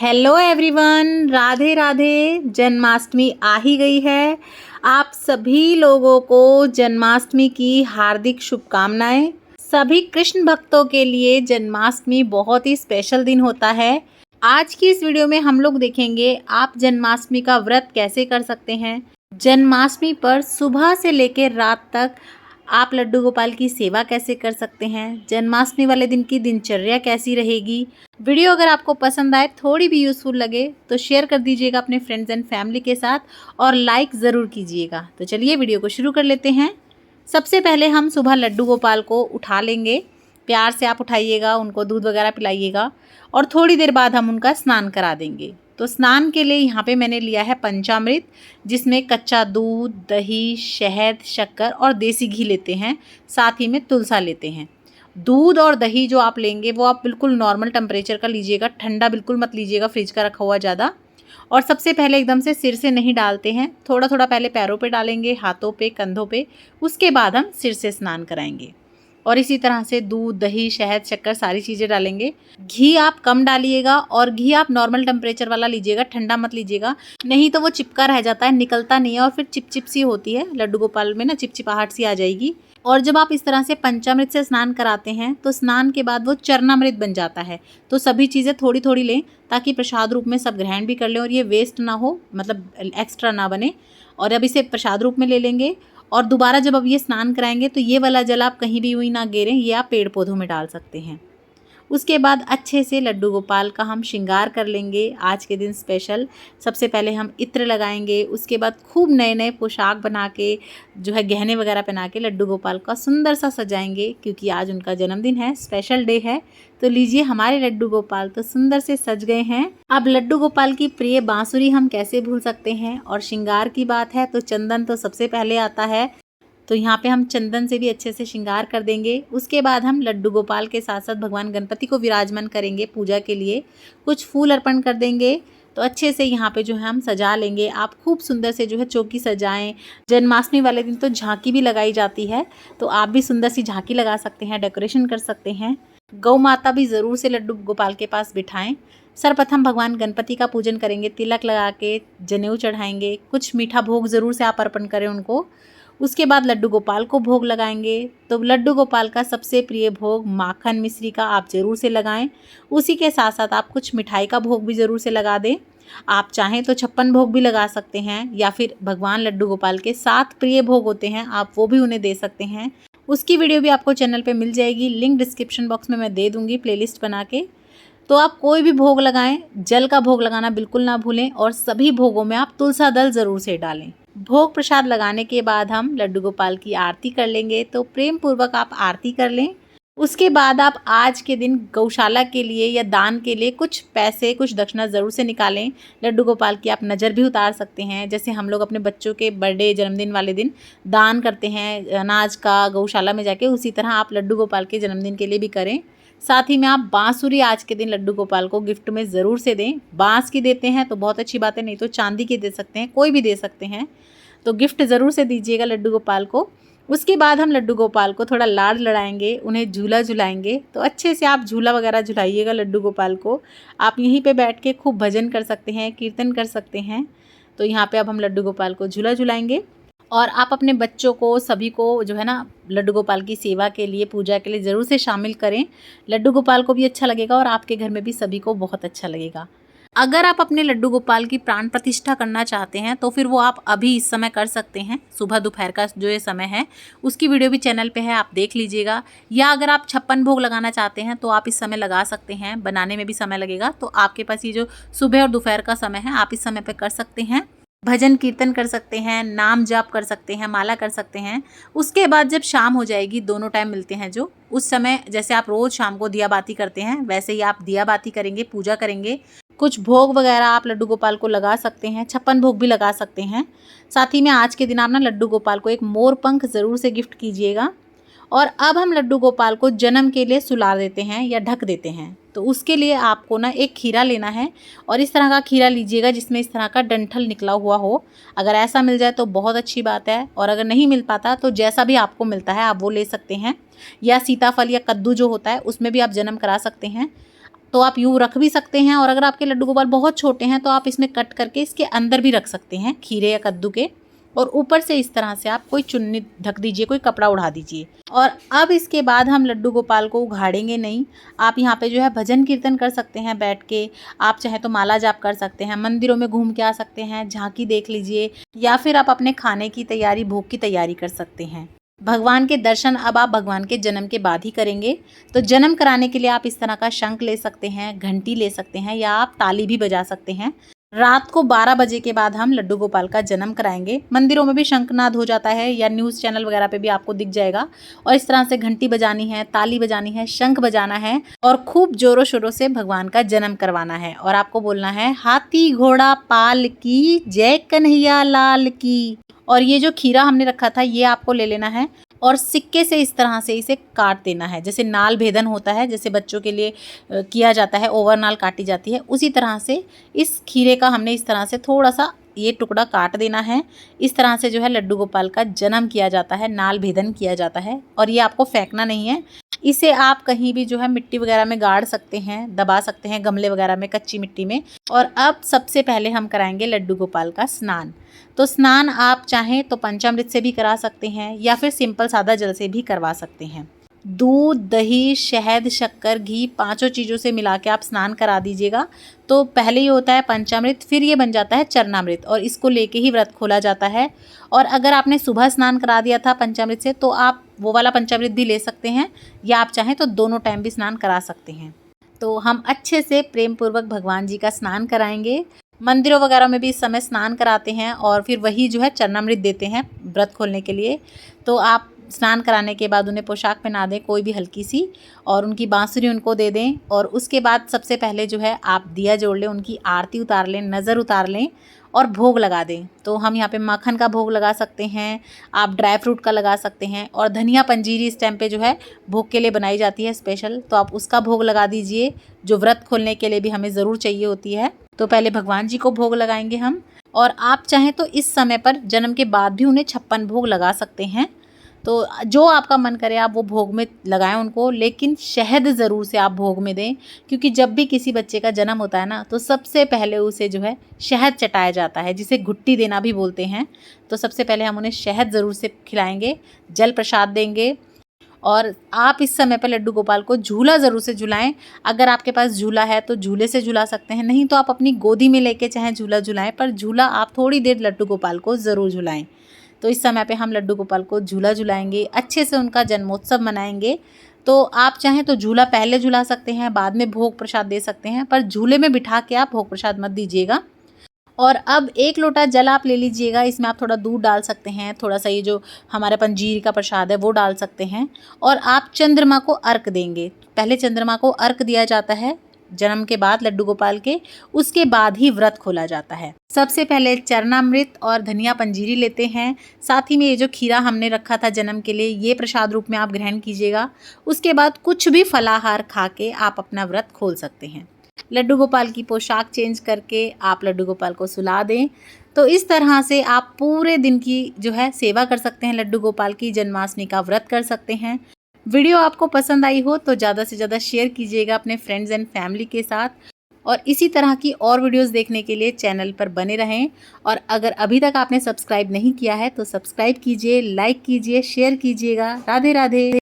Hello everyone, Radhe Radhe. Janmashtami आ ही गई है। आप सभी लोगों को जन्माष्टमी की हार्दिक शुभकामनाएं। सभी कृष्ण भक्तों के लिए जन्माष्टमी बहुत ही स्पेशल दिन होता है। आज की इस वीडियो में हम लोग देखेंगे आप जन्माष्टमी का व्रत कैसे कर सकते हैं। जन्माष्टमी पर सुबह से लेकर रात तक आप लड्डू गोपाल की सेवा कैसे कर सकते हैं। जन्माष्टमी वाले दिन की दिनचर्या कैसी रहेगी। वीडियो अगर आपको पसंद आए, थोड़ी भी यूज़फुल लगे तो शेयर कर दीजिएगा अपने फ्रेंड्स एंड फैमिली के साथ और लाइक ज़रूर कीजिएगा। तो चलिए वीडियो को शुरू कर लेते हैं। सबसे पहले हम सुबह लड्डू गोपाल को उठा लेंगे। प्यार से आप उठाइएगा, उनको दूध वगैरह पिलाइएगा और थोड़ी देर बाद हम उनका स्नान करा देंगे। तो स्नान के लिए यहाँ पे मैंने लिया है पंचामृत, जिसमें कच्चा दूध, दही, शहद, शक्कर और देसी घी लेते हैं। साथ ही में तुलसा लेते हैं। दूध और दही जो आप लेंगे वो आप बिल्कुल नॉर्मल टेम्परेचर का लीजिएगा, ठंडा बिल्कुल मत लीजिएगा, फ्रिज का रखा हुआ ज़्यादा। और सबसे पहले एकदम से सिर से नहीं डालते हैं, थोड़ा थोड़ा पहले पैरों पे डालेंगे, हाथों पे, कंधों पे, उसके बाद हम सिर से स्नान कराएंगे। और इसी तरह से दूध, दही, शहद, शक्कर सारी चीज़ें डालेंगे। घी आप कम डालिएगा और घी आप नॉर्मल टेम्परेचर वाला लीजिएगा, ठंडा मत लीजिएगा, नहीं तो वो चिपका रह जाता है, निकलता नहीं है और फिर चिपचिप सी होती है लड्डू गोपाल में ना, चिपचिपाहट सी आ जाएगी। और जब आप इस तरह से पंचामृत से स्नान कराते हैं तो स्नान के बाद वो चरणामृत बन जाता है। तो सभी चीज़ें थोड़ी थोड़ी लें ताकि प्रसाद रूप में सब ग्रहण भी कर लें और ये वेस्ट ना हो, मतलब एक्स्ट्रा ना बने। और अब इसे प्रसाद रूप में ले लेंगे और दोबारा जब अब ये स्नान कराएंगे तो ये वाला जल आप कहीं भी यूँ ना गिरें, ये आप पेड़ पौधों में डाल सकते हैं। उसके बाद अच्छे से लड्डू गोपाल का हम श्रृंगार कर लेंगे आज के दिन स्पेशल। सबसे पहले हम इत्र लगाएंगे, उसके बाद खूब नए नए पोशाक बना के जो है गहने वगैरह पहना के लड्डू गोपाल का सुंदर सा सजाएंगे, क्योंकि आज उनका जन्मदिन है, स्पेशल डे है। तो लीजिए, हमारे लड्डू गोपाल तो सुंदर से सज गए हैं। अब लड्डू गोपाल की प्रिय बांसुरी हम कैसे भूल सकते हैं। और श्रृंगार की बात है तो चंदन तो सबसे पहले आता है, तो यहाँ पे हम चंदन से भी अच्छे से श्रृंगार कर देंगे। उसके बाद हम लड्डू गोपाल के साथ साथ भगवान गणपति को विराजमान करेंगे पूजा के लिए, कुछ फूल अर्पण कर देंगे। तो अच्छे से यहाँ पे जो है हम सजा लेंगे। आप खूब सुंदर से जो है चौकी सजाएं। जन्माष्टमी वाले दिन तो झांकी भी लगाई जाती है, तो आप भी सुंदर सी झांकी लगा सकते हैं, डेकोरेशन कर सकते हैं। गौ माता भी ज़रूर से लड्डू गोपाल के पास बिठाएं। सर्वप्रथम भगवान गणपति का पूजन करेंगे, तिलक लगा के जनेऊ चढ़ाएंगे, कुछ मीठा भोग ज़रूर से आप अर्पण करें उनको। उसके बाद लड्डू गोपाल को भोग लगाएंगे। तो लड्डू गोपाल का सबसे प्रिय भोग माखन मिश्री का आप ज़रूर से लगाएं। उसी के साथ साथ आप कुछ मिठाई का भोग भी ज़रूर से लगा दें। आप चाहें तो 56 भोग भी लगा सकते हैं, या फिर भगवान लड्डू गोपाल के 7 प्रिय भोग होते हैं, आप वो भी उन्हें दे सकते हैं। उसकी वीडियो भी आपको चैनल पे मिल जाएगी, लिंक डिस्क्रिप्शन बॉक्स में मैं दे दूँगी प्लेलिस्ट बना के। तो आप कोई भी भोग लगाएं, जल का भोग लगाना बिल्कुल ना भूलें और सभी भोगों में आप तुलसा दल ज़रूर से डालें। भोग प्रसाद लगाने के बाद हम लड्डू गोपाल की आरती कर लेंगे, तो प्रेम पूर्वक आप आरती कर लें। उसके बाद आप आज के दिन गौशाला के लिए या दान के लिए कुछ पैसे, कुछ दक्षिणा ज़रूर से निकालें। लड्डू गोपाल की आप नज़र भी उतार सकते हैं, जैसे हम लोग अपने बच्चों के बर्थडे, जन्मदिन वाले दिन दान करते हैं अनाज का गौशाला में जाके, उसी तरह आप लड्डू गोपाल के जन्मदिन के लिए भी करें। साथ ही में आप बांसुरी आज के दिन लड्डू गोपाल को गिफ्ट में ज़रूर से दें। बांस की देते हैं तो बहुत अच्छी बात है, नहीं तो चांदी की दे सकते हैं, कोई भी दे सकते हैं। तो गिफ्ट ज़रूर से दीजिएगा लड्डू गोपाल को। उसके बाद हम लड्डू गोपाल को थोड़ा लाड लड़ाएंगे, उन्हें झूला झुलाएंगे। तो अच्छे से आप झूला वगैरह झुलाइएगा लड्डू गोपाल को। आप यहीं पे बैठ के खूब भजन कर सकते हैं, कीर्तन कर सकते हैं। तो यहाँ पे अब हम लड्डू गोपाल को झूला झुलाएंगे और आप अपने बच्चों को, सभी को जो है ना लड्डू गोपाल की सेवा के लिए, पूजा के लिए ज़रूर से शामिल करें। लड्डू गोपाल को भी अच्छा लगेगा और आपके घर में भी सभी को बहुत अच्छा लगेगा। अगर आप अपने लड्डू गोपाल की प्राण प्रतिष्ठा करना चाहते हैं तो फिर वो आप अभी इस समय कर सकते हैं। सुबह दोपहर का जो ये समय है उसकी वीडियो भी चैनल पे है, आप देख लीजिएगा। या अगर आप 56 भोग लगाना चाहते हैं तो आप इस समय लगा सकते हैं, बनाने में भी समय लगेगा। तो आपके पास ये जो सुबह और दोपहर का समय है, आप इस समय पे कर सकते हैं। भजन कीर्तन कर सकते हैं, नाम जाप कर सकते हैं, माला कर सकते हैं। उसके बाद जब शाम हो जाएगी, दोनों टाइम मिलते हैं जो, उस समय जैसे आप रोज़ शाम को दिया बाती करते हैं वैसे ही आप दिया बाती करेंगे, पूजा करेंगे। कुछ भोग वगैरह आप लड्डू गोपाल को लगा सकते हैं, 56 भोग भी लगा सकते हैं। साथ ही में आज के दिन आप ना लड्डू गोपाल को एक मोर पंख ज़रूर से गिफ्ट कीजिएगा। और अब हम लड्डू गोपाल को जन्म के लिए सुला देते हैं या ढक देते हैं। तो उसके लिए आपको ना एक खीरा लेना है और इस तरह का खीरा लीजिएगा जिसमें इस तरह का डंठल निकला हुआ हो। अगर ऐसा मिल जाए तो बहुत अच्छी बात है, और अगर नहीं मिल पाता तो जैसा भी आपको मिलता है आप वो ले सकते हैं। या सीताफल या कद्दू जो होता है उसमें भी आप जन्म करा सकते हैं। तो आप यूँ रख भी सकते हैं, और अगर आपके लड्डू गोपाल बहुत छोटे हैं तो आप इसमें कट करके इसके अंदर भी रख सकते हैं खीरे या कद्दू के, और ऊपर से इस तरह से आप कोई चुन्नी ढक दीजिए, कोई कपड़ा उड़ा दीजिए। और अब इसके बाद हम लड्डू गोपाल को उघाड़ेंगे नहीं। आप यहाँ पे जो है भजन कीर्तन कर सकते हैं बैठ के, आप चाहे तो माला जाप कर सकते हैं, मंदिरों में घूम के आ सकते हैं, झांकी देख लीजिए, या फिर आप अपने खाने की तैयारी, भोग की तैयारी कर सकते हैं। भगवान के दर्शन अब आप भगवान के जन्म के बाद ही करेंगे। तो जन्म कराने के लिए आप इस तरह का शंख ले सकते हैं, घंटी ले सकते हैं, या आप ताली भी बजा सकते हैं। रात को 12 बजे के बाद हम लड्डू गोपाल का जन्म कराएंगे। मंदिरों में भी शंखनाद हो जाता है, या न्यूज़ चैनल वगैरह पे भी आपको दिख जाएगा। और इस तरह से घंटी बजानी है, ताली बजानी है, शंख बजाना है, और खूब जोरों शोरों से भगवान का जन्म करवाना है। और आपको बोलना है, हाथी घोड़ा पाल की, जय कन्हैया लाल की। और ये जो खीरा हमने रखा था ये आपको ले लेना है, और सिक्के से इस तरह से इसे काट देना है, जैसे नाल भेदन होता है, जैसे बच्चों के लिए किया जाता है, ओवर नाल काटी जाती है, उसी तरह से इस खीरे का हमने इस तरह से थोड़ा सा ये टुकड़ा काट देना है। इस तरह से जो है लड्डू गोपाल का जन्म किया जाता है, नाल भेदन किया जाता है। और ये आपको फेंकना नहीं है, इसे आप कहीं भी जो है मिट्टी वगैरह में गाड़ सकते हैं, दबा सकते हैं, गमले वगैरह में, कच्ची मिट्टी में। और अब सबसे पहले हम कराएंगे लड्डू गोपाल का स्नान। तो स्नान आप चाहें तो पंचामृत से भी करा सकते हैं, या फिर सिंपल सादा जल से भी करवा सकते हैं। दूध, दही, शहद, शक्कर, घी, पांचों चीज़ों से मिला के आप स्नान करा दीजिएगा। तो पहले ये होता है पंचामृत, फिर ये बन जाता है चरणामृत, और इसको लेके ही व्रत खोला जाता है। और अगर आपने सुबह स्नान करा दिया था पंचामृत से, तो आप वो वाला पंचामृत भी ले सकते हैं, या आप चाहें तो दोनों टाइम भी स्नान करा सकते हैं। तो हम अच्छे से प्रेम पूर्वक भगवान जी का स्नान कराएंगे। मंदिरों वगैरह में भी इस समय स्नान कराते हैं, और फिर वही जो है चरणामृत देते हैं व्रत खोलने के लिए। तो आप स्नान कराने के बाद उन्हें पोशाक पहना दें कोई भी हल्की सी, और उनकी बांसुरी उनको दे दें। और उसके बाद सबसे पहले जो है आप दिया जोड़ लें, उनकी आरती उतार लें, नज़र उतार लें, और भोग लगा दें। तो हम यहाँ पे माखन का भोग लगा सकते हैं, आप ड्राई फ्रूट का लगा सकते हैं, और धनिया पंजीरी इस टाइम पे जो है भोग के लिए बनाई जाती है स्पेशल, तो आप उसका भोग लगा दीजिए, जो व्रत खोलने के लिए भी हमें ज़रूर चाहिए होती है। तो पहले भगवान जी को भोग लगाएंगे हम, और आप चाहें तो इस समय पर जन्म के बाद भी उन्हें 56 भोग लगा सकते हैं। तो जो आपका मन करे आप वो भोग में लगाएं उनको, लेकिन शहद ज़रूर से आप भोग में दें, क्योंकि जब भी किसी बच्चे का जन्म होता है ना, तो सबसे पहले उसे जो है शहद चटाया जाता है, जिसे घुट्टी देना भी बोलते हैं। तो सबसे पहले हम उन्हें शहद ज़रूर से खिलाएंगे, जल प्रसाद देंगे। और आप इस समय पर लड्डू गोपाल को झूला ज़रूर से झुलाएं। अगर आपके पास झूला है तो झूले से झुला सकते हैं, नहीं तो आप अपनी गोदी में लेके चाहे झूला झुलाएं, पर झूला आप थोड़ी देर लड्डू गोपाल को ज़रूर झुलाएं। तो इस समय पे हम लड्डू गोपाल को झूला झुलाएंगे, अच्छे से उनका जन्मोत्सव मनाएंगे। तो आप चाहें तो झूला पहले झुला सकते हैं, बाद में भोग प्रसाद दे सकते हैं, पर झूले में बिठा के आप भोग प्रसाद मत दीजिएगा। और अब 1 लोटा जल आप ले लीजिएगा, इसमें आप थोड़ा दूध डाल सकते हैं, थोड़ा सा ये जो हमारे पंजीरी का प्रसाद है वो डाल सकते हैं, और आप चंद्रमा को अर्घ देंगे। पहले चंद्रमा को अर्घ दिया जाता है जन्म के बाद लड्डू गोपाल के, उसके बाद ही व्रत खोला जाता है। सबसे पहले चरणामृत और धनिया पंजीरी लेते हैं, साथ ही में ये जो खीरा हमने रखा था जन्म के लिए, ये प्रसाद रूप में आप ग्रहण कीजिएगा। उसके बाद कुछ भी फलाहार खा के आप अपना व्रत खोल सकते हैं। लड्डू गोपाल की पोशाक चेंज करके आप लड्डू गोपाल को सुला दें। तो इस तरह से आप पूरे दिन की जो है सेवा कर सकते हैं, लड्डू गोपाल की जन्माष्टमी का व्रत कर सकते हैं। वीडियो आपको पसंद आई हो तो ज़्यादा से ज़्यादा शेयर कीजिएगा अपने फ्रेंड्स एंड फैमिली के साथ, और इसी तरह की और वीडियोस देखने के लिए चैनल पर बने रहें। और अगर अभी तक आपने सब्सक्राइब नहीं किया है तो सब्सक्राइब कीजिए, लाइक कीजिए, शेयर कीजिएगा। राधे राधे।